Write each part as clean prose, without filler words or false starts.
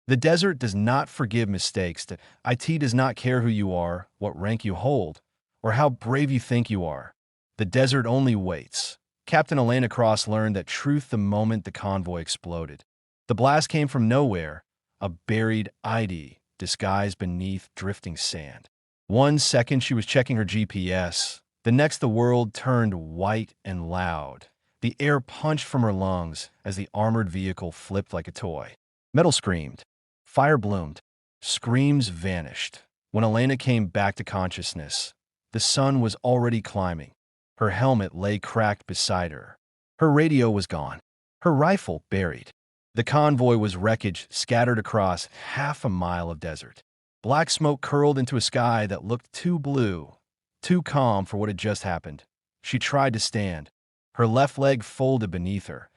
The desert does not forgive mistakes. The IT does not care who you are, what rank you hold, or how brave you think you are. The desert only waits. Captain Elena Cross learned that truth the moment the convoy exploded. The blast came from nowhere, a buried ID disguised beneath drifting sand. 1 second she was checking her GPS. The next the world turned white and loud. The air punched from her lungs as the armored vehicle flipped like a toy. Metal screamed. Fire bloomed. Screams vanished. When Elena came back to consciousness, the sun was already climbing. Her helmet lay cracked beside her. Her radio was gone. Her rifle buried. The convoy was wreckage scattered across half a mile of desert. Black smoke curled into a sky that looked too blue, too calm for what had just happened. She tried to stand. Her left leg folded beneath her.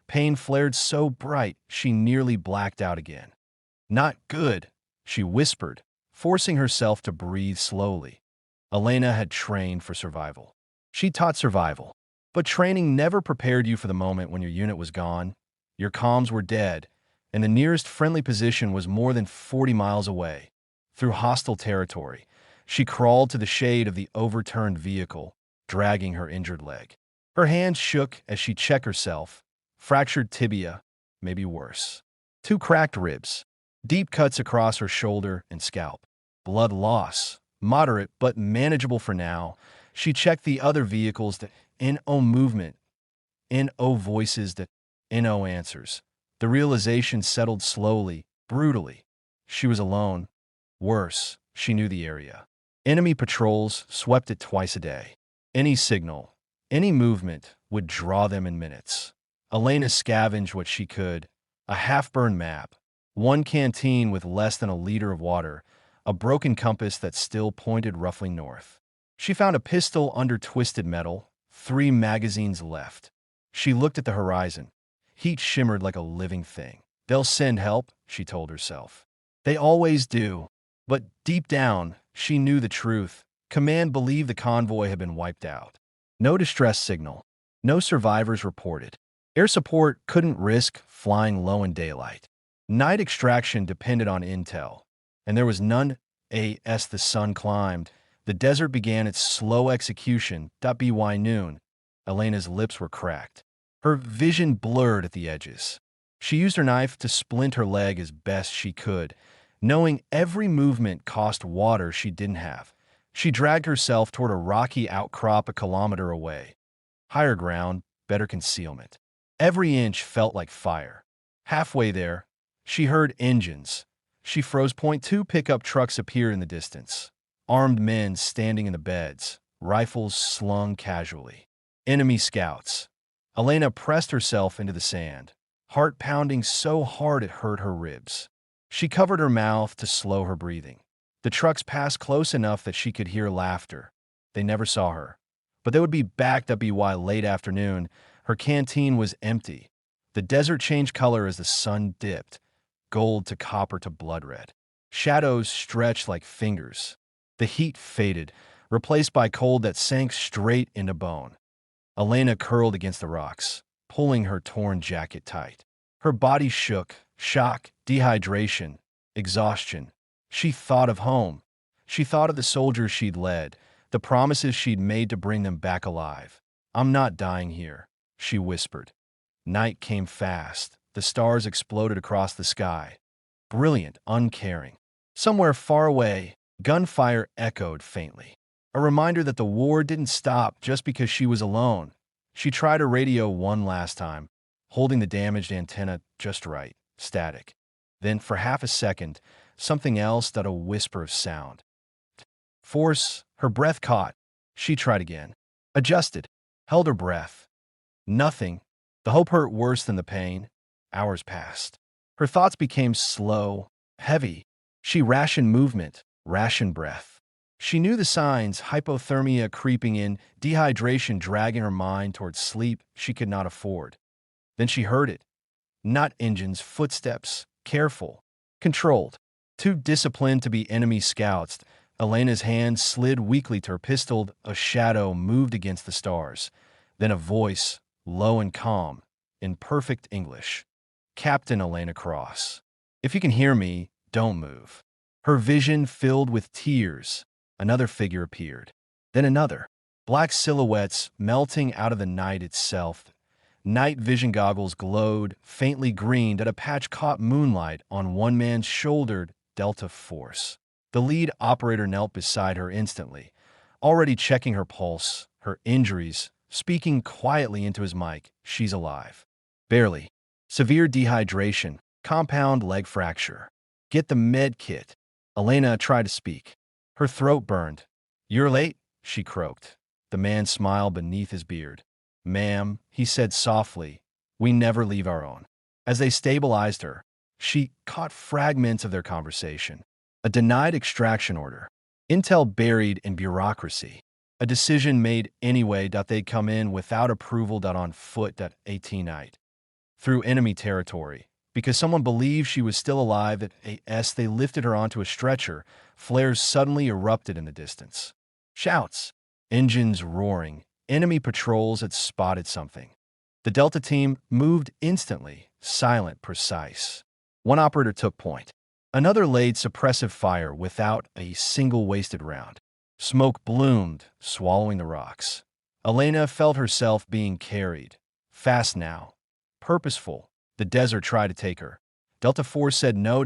Pain flared so bright she nearly blacked out again. "Not good," she whispered, forcing herself to breathe slowly. Elena had trained for survival. She taught survival. But training never prepared you for the moment when your unit was gone. Your comms were dead, and the nearest friendly position was more than 40 miles away. Through hostile territory, she crawled to the shade of the overturned vehicle, dragging her injured leg. Her hands shook as she checked herself. Fractured tibia, maybe worse. 2 cracked ribs. Deep cuts across her shoulder and scalp. Blood loss, moderate but manageable for now. She checked the other vehicles. The NO movement, NO voices, the NO answers. The realization settled slowly, brutally. She was alone. Worse, she knew the area. Enemy patrols swept it twice a day. Any signal, any movement would draw them in minutes. Elena scavenged what she could. A half-burned map, 1 canteen with less than a liter of water, a broken compass that still pointed roughly north. She found a pistol under twisted metal, 3 magazines left. She looked at the horizon. Heat shimmered like a living thing. They'll send help, she told herself. They always do. But deep down, she knew the truth. Command believed the convoy had been wiped out. No distress signal. No survivors reported. Air support couldn't risk flying low in daylight. Night extraction depended on intel, and there was none. As the sun climbed, the desert began its slow execution. By noon, Elena's lips were cracked. Her vision blurred at the edges. She used her knife to splint her leg as best she could, knowing every movement cost water she didn't have. She dragged herself toward a rocky outcrop a kilometer away. Higher ground, better concealment. Every inch felt like fire. Halfway there, she heard engines. She froze. .2 pickup trucks appeared in the distance. Armed men standing in the beds, rifles slung casually. Enemy scouts. Elena pressed herself into the sand, heart pounding so hard it hurt her ribs. She covered her mouth to slow her breathing. The trucks passed close enough that she could hear laughter. They never saw her, but they would be backed up by late afternoon. Her canteen was empty. The desert changed color as the sun dipped, gold to copper to blood red. Shadows stretched like fingers. The heat faded, replaced by cold that sank straight into bone. Elena curled against the rocks, pulling her torn jacket tight. Her body shook, shock, dehydration, exhaustion. She thought of home. She thought of the soldiers she'd led, the promises she'd made to bring them back alive. "I'm not dying here," she whispered. Night came fast. The stars exploded across the sky. Brilliant, uncaring. Somewhere far away, gunfire echoed faintly. A reminder that the war didn't stop just because she was alone. She tried her radio one last time, holding the damaged antenna just right, static. Then, for half a second, something else, that a whisper of sound. Force, her breath caught. She tried again. Adjusted, held her breath. Nothing. The hope hurt worse than the pain. Hours passed. Her thoughts became slow, heavy. She rationed movement, rationed breath. She knew the signs: hypothermia creeping in, dehydration dragging her mind towards sleep she could not afford. Then she heard it. Not engines, footsteps, careful, controlled. Too disciplined to be enemy scouts, Elena's hand slid weakly to her pistol. A shadow moved against the stars. Then a voice, low and calm, in perfect English. "Captain Elena Cross." If you can hear me, don't move. Her vision filled with tears. Another figure appeared. Then another. Black silhouettes melting out of the night itself. Night vision goggles glowed, faintly green, that a patch caught moonlight on one man's shouldered Delta Force. The lead operator knelt beside her instantly, already checking her pulse, her injuries, speaking quietly into his mic. She's alive. Barely. Severe dehydration, compound leg fracture. Get the med kit. Elena tried to speak. Her throat burned. You're late, she croaked. The man smiled beneath his beard. Ma'am, he said softly, we never leave our own. As they stabilized her, she caught fragments of their conversation. A denied extraction order. Intel buried in bureaucracy. A decision made anyway that they'd come in without approval that on foot that 18 night. Through enemy territory. Because someone believed she was still alive at AS, they lifted her onto a stretcher. Flares suddenly erupted in the distance. Shouts. Engines roaring. Enemy patrols had spotted something. The Delta team moved instantly, silent, precise. One operator took point. Another laid suppressive fire without a single wasted round. Smoke bloomed, swallowing the rocks. Elena felt herself being carried. Fast now. Purposeful. The desert tried to take her. Delta Force said no.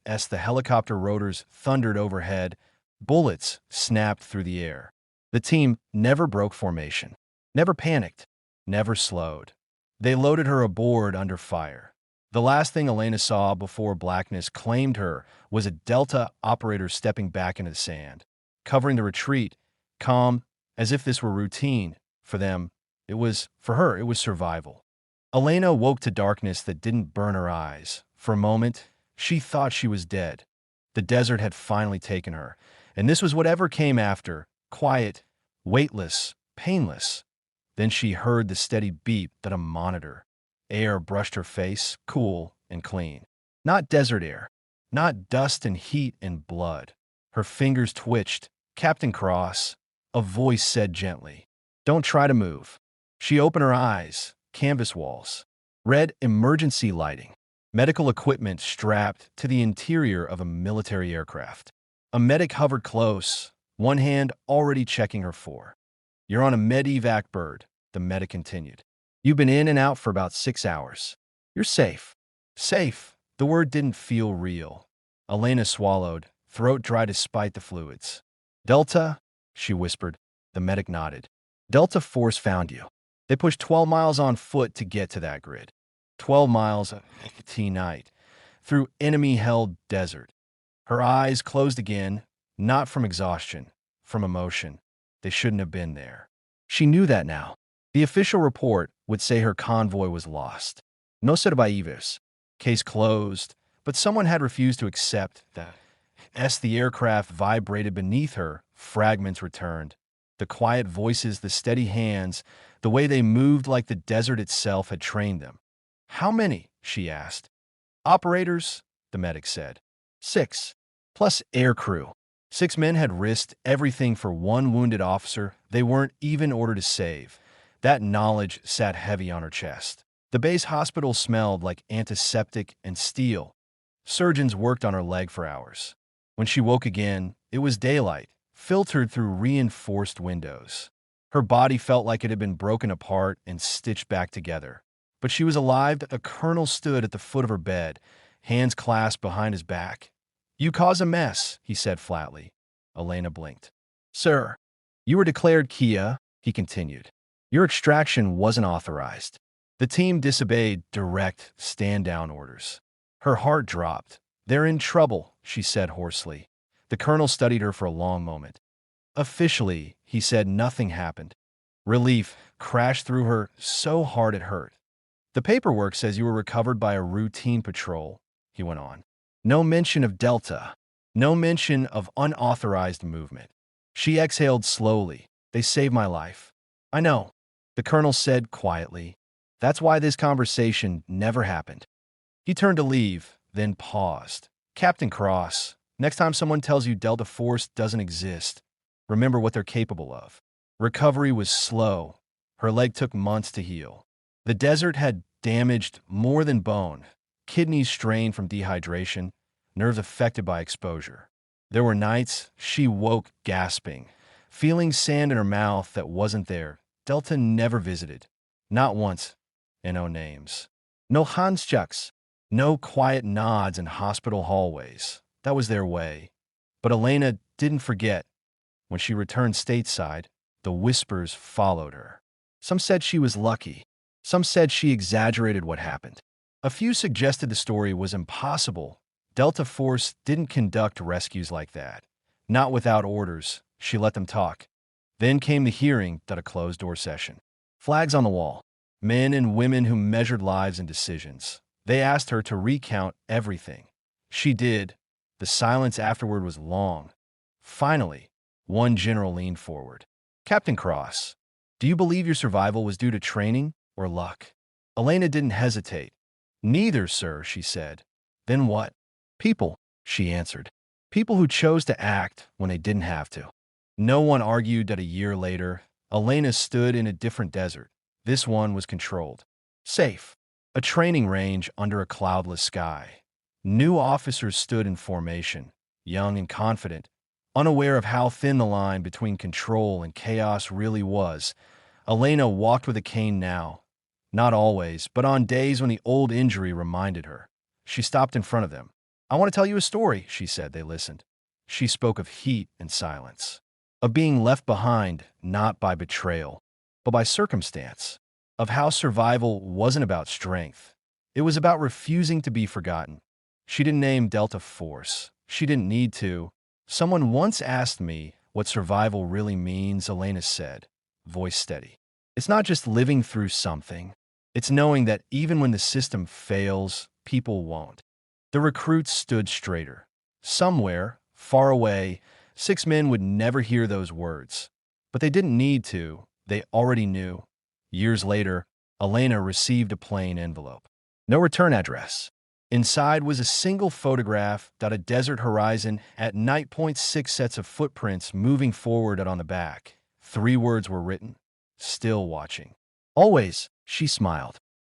As the helicopter rotors thundered overhead, bullets snapped through the air. The team never broke formation, never panicked, never slowed. They loaded her aboard under fire. The last thing Elena saw before blackness claimed her was a Delta operator stepping back into the sand, covering the retreat, calm, as if this were routine. For them, for her, it was survival. Elena woke to darkness that didn't burn her eyes. For a moment, she thought she was dead. The desert had finally taken her, and this was whatever came after. Quiet, weightless, painless. Then she heard the steady beep that a monitor. Air brushed her face, cool and clean. Not desert air, not dust and heat and blood. Her fingers twitched. Captain Cross, a voice said gently, don't try to move. She opened her eyes. Canvas walls. Red emergency lighting. Medical equipment strapped to the interior of a military aircraft. A medic hovered close, one hand already checking her for. You're on a med-evac bird, the medic continued. You've been in and out for about 6 hours. You're safe. Safe. The word didn't feel real. Elena swallowed, throat dry despite the fluids. Delta, she whispered. The medic nodded. Delta Force found you. They pushed 12 miles on foot to get to that grid. 12 miles of night, through enemy-held desert. Her eyes closed again, not from exhaustion, from emotion. They shouldn't have been there. She knew that now. The official report would say her convoy was lost. No survivors. Case closed, but someone had refused to accept that. As the aircraft vibrated beneath her, fragments returned. The quiet voices, the steady hands, the way they moved like the desert itself had trained them. How many? She asked. Operators, the medic said. 6, plus air crew. 6 men had risked everything for one wounded officer they weren't even ordered to save. That knowledge sat heavy on her chest. The base hospital smelled like antiseptic and steel. Surgeons worked on her leg for hours. When she woke again, it was daylight, filtered through reinforced windows. Her body felt like it had been broken apart and stitched back together. But she was alive. A colonel stood at the foot of her bed, hands clasped behind his back. You cause a mess, he said flatly. Elena blinked. Sir, you were declared Kia, he continued. Your extraction wasn't authorized. The team disobeyed direct stand-down orders. Her heart dropped. They're in trouble, she said hoarsely. The colonel studied her for a long moment. Officially, he said, nothing happened. Relief crashed through her so hard it hurt. The paperwork says you were recovered by a routine patrol, he went on. No mention of Delta. No mention of unauthorized movement. She exhaled slowly. They saved my life. I know, the colonel said quietly. That's why this conversation never happened. He turned to leave, then paused. Captain Cross, next time someone tells you Delta Force doesn't exist, remember what they're capable of. Recovery was slow. Her leg took months to heal. The desert had damaged more than bone. kidneys strained from dehydration, nerves affected by exposure. There were nights she woke gasping, feeling sand in her mouth that wasn't there. Delta never visited. Not once. And no names. No handshakes. No quiet nods in hospital hallways. That was their way. But Elena didn't forget. When she returned stateside, the whispers followed her. Some said she was lucky. Some said she exaggerated what happened. A few suggested the story was impossible. Delta Force didn't conduct rescues like that. Not without orders. She let them talk. Then came the hearing at a closed-door session. Flags on the wall. Men and women who measured lives and decisions. They asked her to recount everything. She did. The silence afterward was long. Finally, one general leaned forward. Captain Cross, do you believe your survival was due to training or luck? Elena didn't hesitate. Neither, sir, she said. Then what? People, she answered. People who chose to act when they didn't have to. No one argued that a year later, Elena stood in a different desert. This one was controlled. Safe. A training range under a cloudless sky. New officers stood in formation, young and confident, unaware of how thin the line between control and chaos really was. Elena walked with a cane now. Not always, but on days when the old injury reminded her. She stopped in front of them. I want to tell you a story, she said. They listened. She spoke of heat and silence, of being left behind, not by betrayal, but by circumstance, of how survival wasn't about strength. It was about refusing to be forgotten. She didn't name Delta Force. She didn't need to. Someone once asked me what survival really means, Elena said, voice steady. It's not just living through something. It's knowing that even when the system fails, people won't. The recruits stood straighter. Somewhere, far away, 6 men would never hear those words. But they didn't need to. They already knew. Years later, Elena received a plain envelope. No return address. Inside was a single photograph dot a desert horizon at night. 6 sets of footprints moving forward on the back. 3 words were written. Still watching. Always, she smiled.